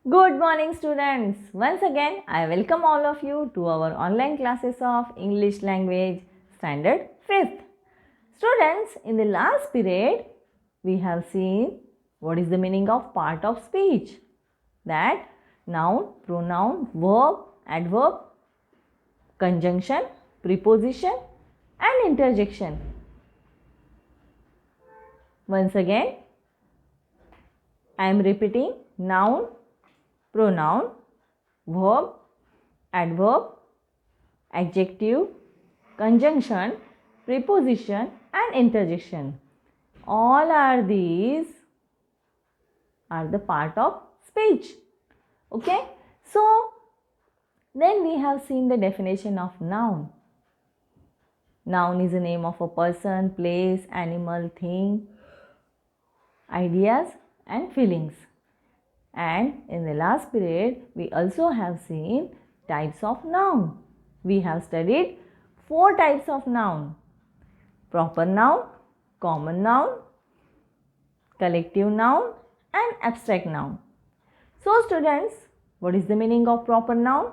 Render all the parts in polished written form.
Good morning, students. Once again, I welcome all of you to our online classes of English Language Standard 5th. Students, in the last period, we have seen what is the meaning of part of speech. That noun, pronoun, verb, adverb, conjunction, preposition and interjection. Once again, I am repeating noun, pronoun, verb, adverb, adjective, conjunction, preposition and interjection. All are these are the part of speech. Okay. So, then we have seen the definition of noun. Noun is the name of a person, place, animal, thing, ideas and feelings. And in the last period, we also have seen types of noun. We have studied 4 types of noun. Proper noun, common noun, collective noun and abstract noun. So students, what is the meaning of proper noun?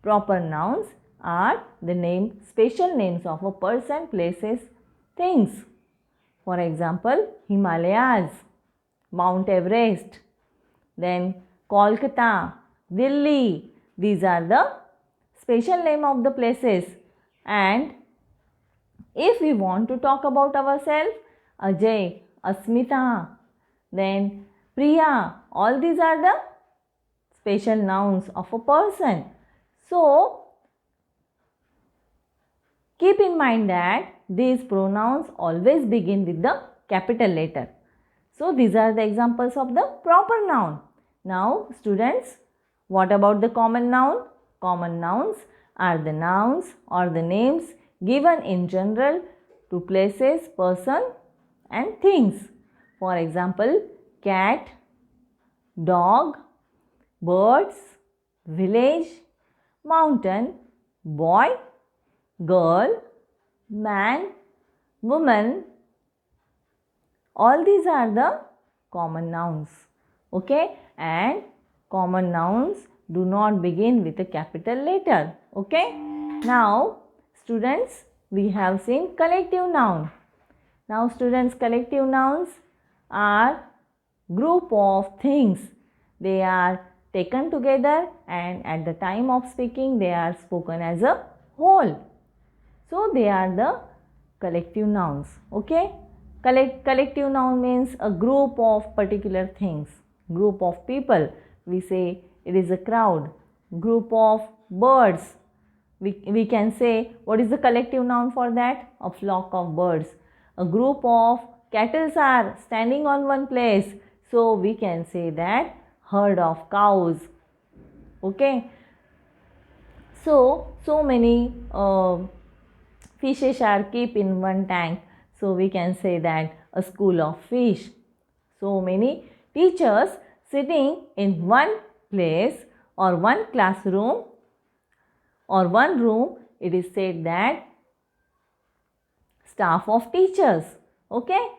Proper nouns are the special names of a person, places, things. For example, Himalayas, Mount Everest, then Kolkata, Delhi. These are the special name of the places. And if we want to talk about ourselves, Ajay, Asmita, then Priya, all these are the special nouns of a person. So, keep in mind that these pronouns always begin with the capital letter. So, these are the examples of the proper noun. Now, students, what about the common noun? Common nouns are the nouns or the names given in general to places, person and things. For example, cat, dog, birds, village, mountain, boy, girl, man, woman. All these are the common nouns. Okay? And common nouns do not begin with a capital letter. Okay? Now, students, we have seen collective noun. Now, students, collective nouns are group of things. They are taken together and at the time of speaking, they are spoken as a whole. So, they are the collective nouns. Okay? Collective noun means a group of particular things. Group of people. We say it is a crowd. Group of birds. We can say what is the collective noun for that? A flock of birds. A group of cattle are standing on one place. So, we can say that herd of cows. Okay? So many fishes are kept in one tank. So we can say that a school of fish. So many teachers sitting in one place or one classroom or one room, it is said that staff of teachers. Okay.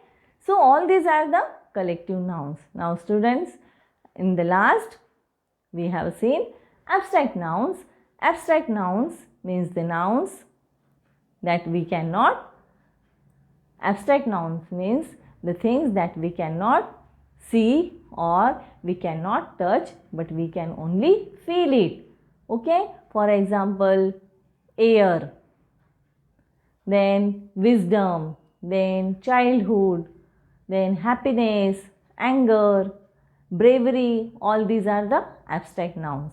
So all these are the collective nouns. Now students, in the last we have seen abstract nouns. Abstract nouns means the nouns that we cannot. Abstract nouns means the things that we cannot see or we cannot touch, but we can only feel it. Okay? For example, air, then wisdom, then childhood, then happiness, anger, bravery, all these are the abstract nouns.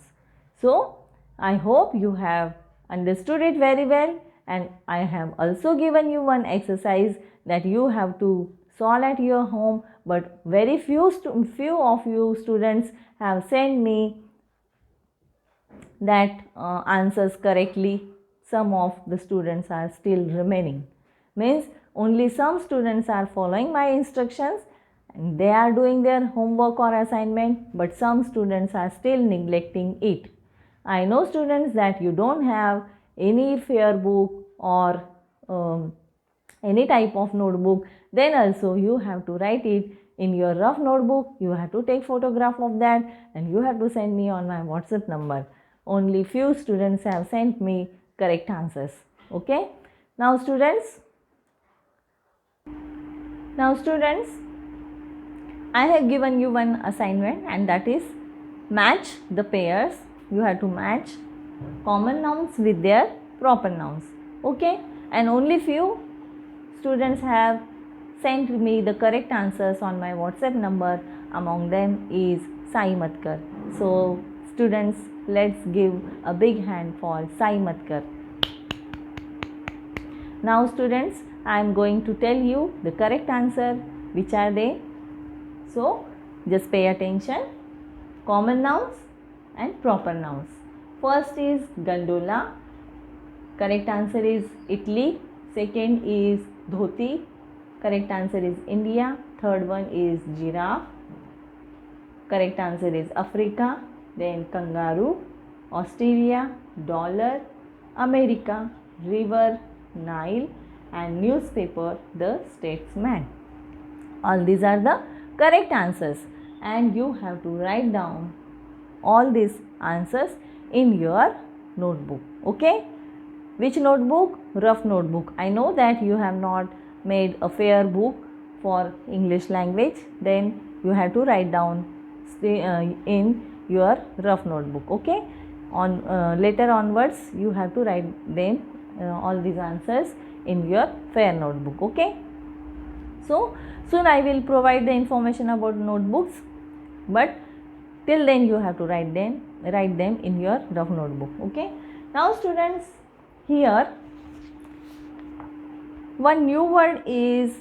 So, I hope you have understood it very well, and I have also given you one exercise that you have to solve at your home, but very few of you students have sent me that answers correctly. Some of the students are still remaining. Means only some students are following my instructions and they are doing their homework or assignment, but some students are still neglecting it. I know students that you don't have any fair book or any type of notebook, then also you have to write it in your rough notebook. You have to take photograph of that and you have to send me on my WhatsApp number. Only few students have sent me correct answers. Okay. Now students, I have given you one assignment, and that is match the pairs. You have to match common nouns with their proper nouns. Okay. And only few students have sent me the correct answers on my WhatsApp number. Among them is Sai Matkar. So students, let's give a big hand for Sai Matkar. Now students, I am going to tell you the correct answer. Which are they? So just pay attention. Common nouns and proper nouns. First is gondola. Correct answer is Italy. Second is dhoti. Correct answer is India. Third one is giraffe. Correct answer is Africa. Then kangaroo, Australia, dollar, America, river, Nile, and newspaper, the Statesman. All these are the correct answers, and you have to write down all these answers in your notebook. Okay. Which notebook? Rough notebook. I know that you have not made a fair book for English language. Then you have to write down in your rough notebook. Okay. On later onwards, you have to write them all these answers in your fair notebook. Okay. So soon I will provide the information about notebooks, but till then you have to write them in your rough notebook. Okay. Now students, here one new word is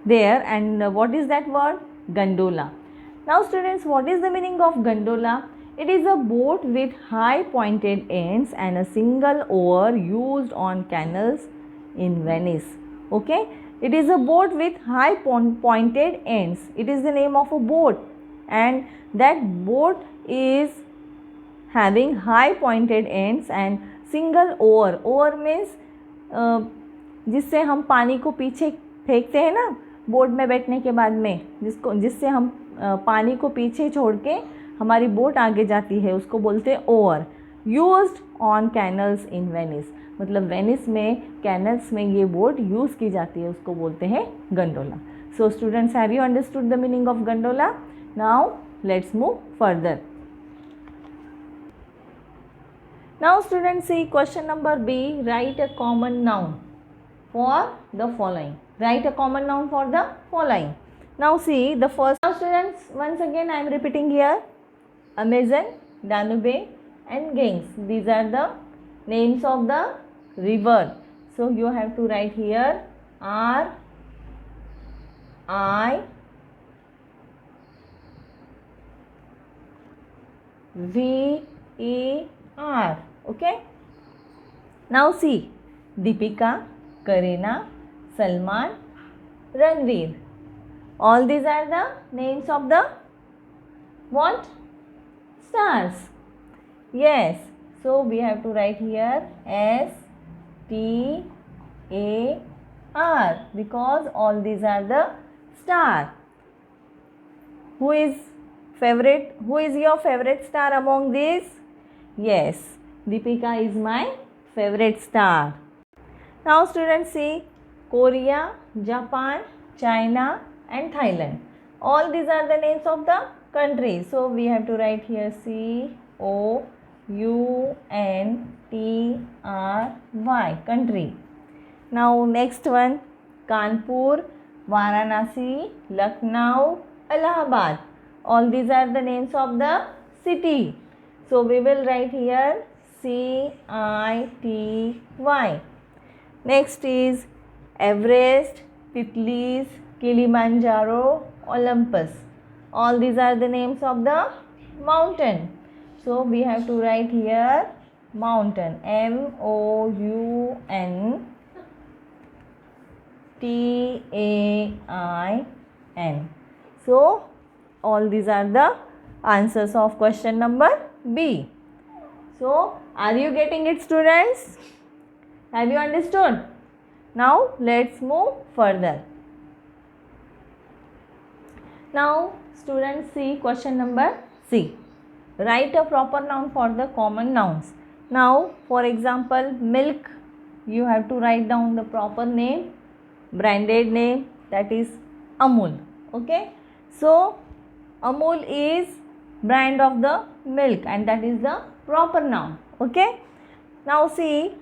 there, and what is that word? Gondola. Now students, what is the meaning of gondola? It is a boat with high pointed ends and a single oar used on canals in Venice. Okay. It is a boat with high pointed ends. It is the name of a boat, and that boat is having high pointed ends and single oar. Oar means जिससे हम पानी को पीछे फेंकते हैं ना boat में बैठने के बाद में, जिससे हम पानी को पीछे छोड़ के हमारी बोट आगे जाती है, उसको बोलते हैं over. Used on canals in Venice, मतलब वेनिस में कैनल्स में ये बोट यूज़ की जाती है, उसको बोलते हैं gondola. So students, have you understood the meaning of gondola? Now let's move further. Now students, see question number B. Write a common noun for the following. Write a common noun for the following. Now see the first. Now students, once again I am repeating here. Amazon, Danube and Ganges. These are the names of the river. So you have to write here R I V E R. Okay. Now see Deepika, Kareena, Salman, Ranveer. All these are the names of the what? Stars. Yes. So we have to write here S T A R because all these are the star. Who is your favorite star among these? Yes, Deepika is my favorite star. Now students, see Korea, Japan, China and Thailand. All these are the names of the countries. So we have to write here COUNTRY, country. Now next one, Kanpur, Varanasi, Lucknow, Allahabad. All these are the names of the city. So we will write here CITY. Next is Everest, Titlis, Kilimanjaro, Olympus. All these are the names of the mountain. So we have to write here mountain, MOUNTAIN. So all these are the answers of question number B. So are you getting it, students? Have you understood? Now let's move further. Now students, see question number C. Write a proper noun for the common nouns. Now for example, milk, you have to write down the proper name, branded name, that is Amul. Okay, so Amul is brand of the milk and that is the proper noun. Okay, now see,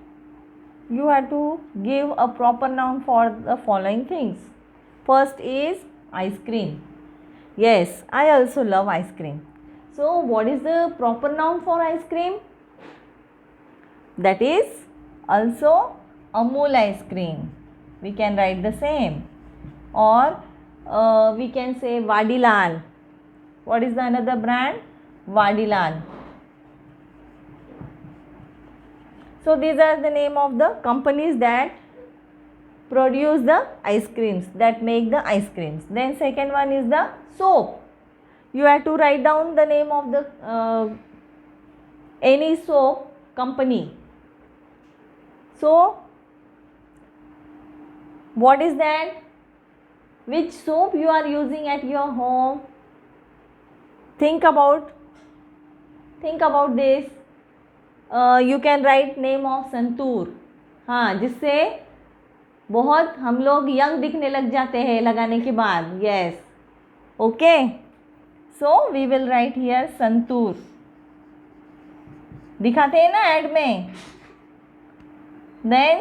you have to give a proper noun for the following things. First is ice cream. Yes, I also love ice cream. So what is the proper noun for ice cream? That is also Amul ice cream. We can write the same. Or we can say Vadilal. What is the another brand? Vadilal. So these are the name of the companies that produce the ice creams, that make the ice creams. Then second one is the soap. You have to write down the name of the any soap company. So what is that? Which soap you are using at your home? Think about this. You can write name of santoor. हाँ, जिससे बहुत हम लोग young दिखने लग जाते हैं लगाने के बाद. Yes. Okay. So we will write here santoor. दिखाते हैं ना ऐड में. Then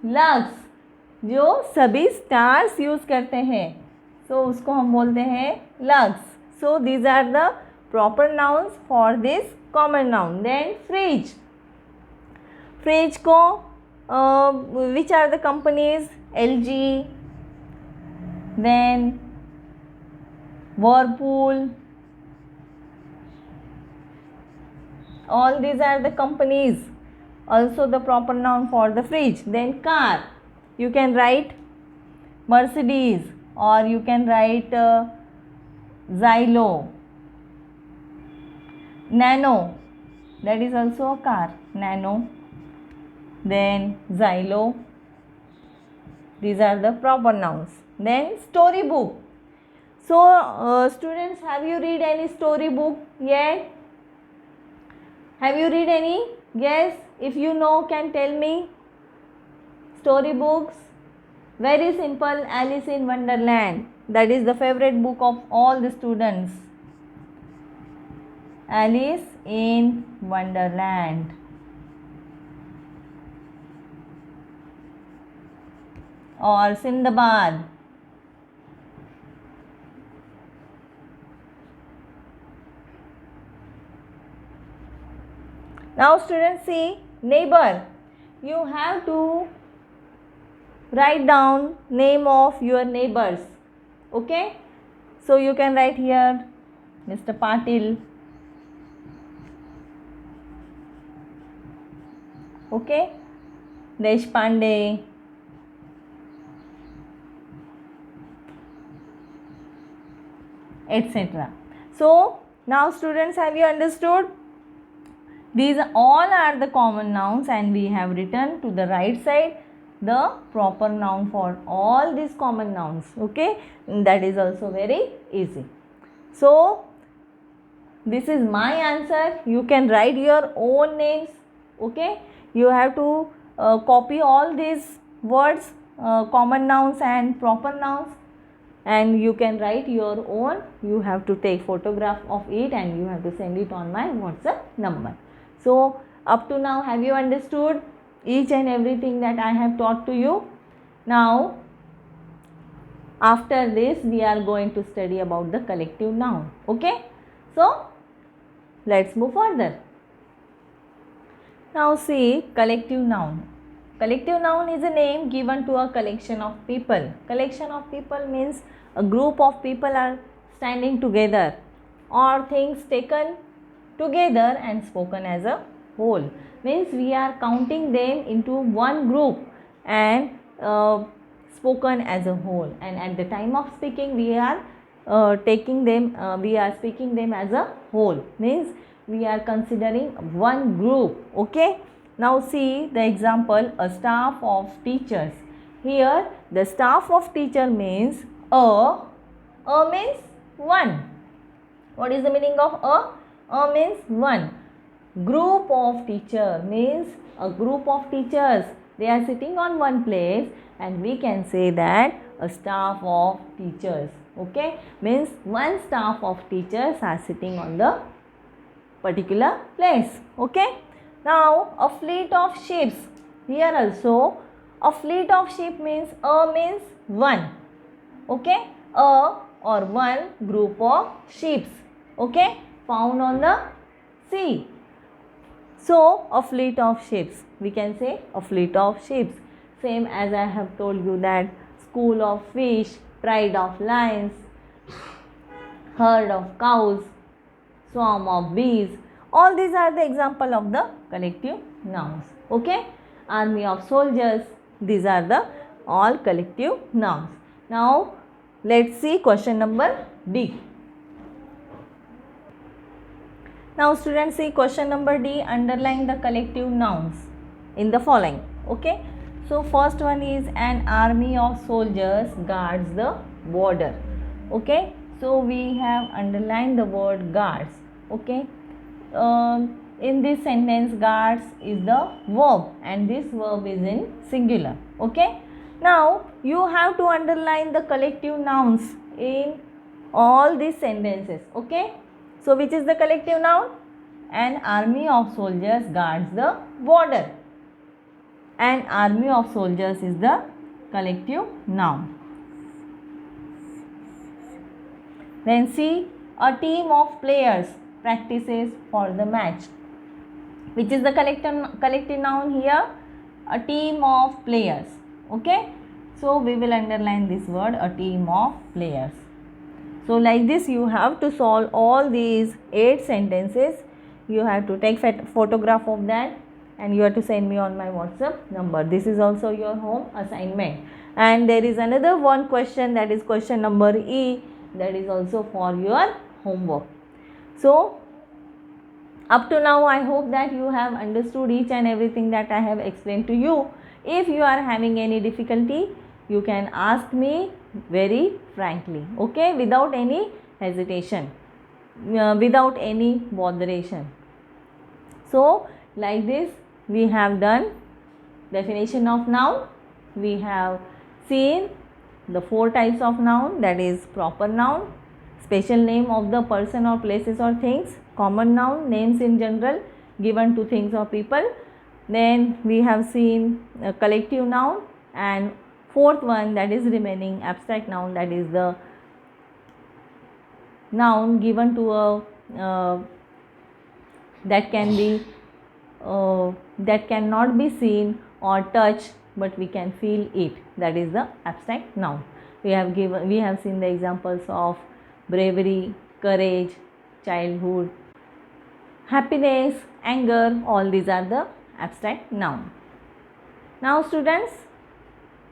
लक्स, जो सभी स्टार्स यूज करते हैं, so उसको हम बोलते हैं lux. So these are the proper nouns for this common noun. Then fridge. Fridge को which are the companies? LG, then Whirlpool. All these are the companies. Also the proper noun for the fridge. Then car. You can write Mercedes or you can write Xylo. Nano, that is also a car. Nano. Then Xylo. These are the proper nouns. Then storybook. So students, have you read any storybook yet? Have you read any? Yes, if you know, can tell me. Storybooks. Very simple. Alice in Wonderland. That is the favorite book of all the students. Alice in Wonderland. Or Sindbad. Now students, see, neighbor. You have to write down name of your neighbors. Okay, so you can write here Mr. Patil. Okay, Deshpande, etc. So now students, have you understood? These all are the common nouns and we have written to the right side the proper noun for all these common nouns. Okay, that is also very easy. So this is my answer. You can write your own names. Okay, you have to copy all these words, common nouns and proper nouns, and you can write your own. You have to take photograph of it and you have to send it on my WhatsApp number. So up to now, have you understood each and everything that I have taught to you? Now after this we are going to study about the collective noun. Okay, so let's move further. Now see, collective noun. Collective noun is a name given to a collection of people. Collection of people means a group of people are standing together or things taken together and spoken as a whole. Means we are counting them into one group and spoken as a whole, and at the time of speaking we are taking them, we are speaking them as a whole. Means we are considering one group. Okay, now see the example, a staff of teachers. Here the staff of teacher means a A means one. What is the meaning of a? A means one. Group of teacher means a group of teachers. They are sitting on one place, and we can say that a staff of teachers. Okay, means one staff of teachers are sitting on the particular place. Okay, now a fleet of ships. Here also a fleet of ship means a means one. Okay, a or one group of ships. Okay, found on the sea. So a fleet of ships, we can say a fleet of ships. Same as I have told you that school of fish, pride of lions, herd of cows, swarm of bees. All these are the example of the collective nouns. Okay, army of soldiers. These are the all collective nouns. Now let's see question number D. Now students, see question number D. Underline the collective nouns in the following. Okay, so first one is an army of soldiers guards the border. Okay, so we have underlined the word guards. Okay, in this sentence guards is the verb and this verb is in singular. Okay, now you have to underline the collective nouns in all these sentences. Okay, so which is the collective noun? An army of soldiers guards the border. An army of soldiers is the collective noun. Then see, a team of players practices for the match. Which is the collective noun here? A team of players. Okay, so we will underline this word, a team of players. So like this you have to solve all these 8 sentences. You have to take photograph of that and you have to send me on my WhatsApp number. This is also your home assignment. And there is another one question, that is question number E, that is also for your homework. So up to now I hope that you have understood each and everything that I have explained to you. If you are having any difficulty, you can ask me very frankly. Okay, without any hesitation, without any botheration. So like this we have done definition of noun. We have seen the 4 types of noun, that is proper noun, special name of the person or places or things, common noun, names in general given to things or people. Then we have seen a collective noun, and 4th one, that is remaining abstract noun, that is the noun given to a that can be that cannot be seen or touched but we can feel it, that is the abstract noun. We have seen the examples of bravery, courage, childhood, happiness, anger. All these are the abstract noun. Now students,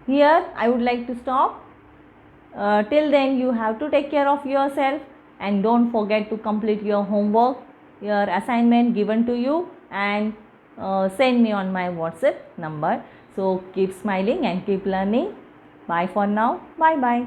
here I would like to stop. Till then you have to take care of yourself and don't forget to complete your homework, your assignment given to you, and send me on my WhatsApp number. So keep smiling and keep learning. Bye for now. Bye bye.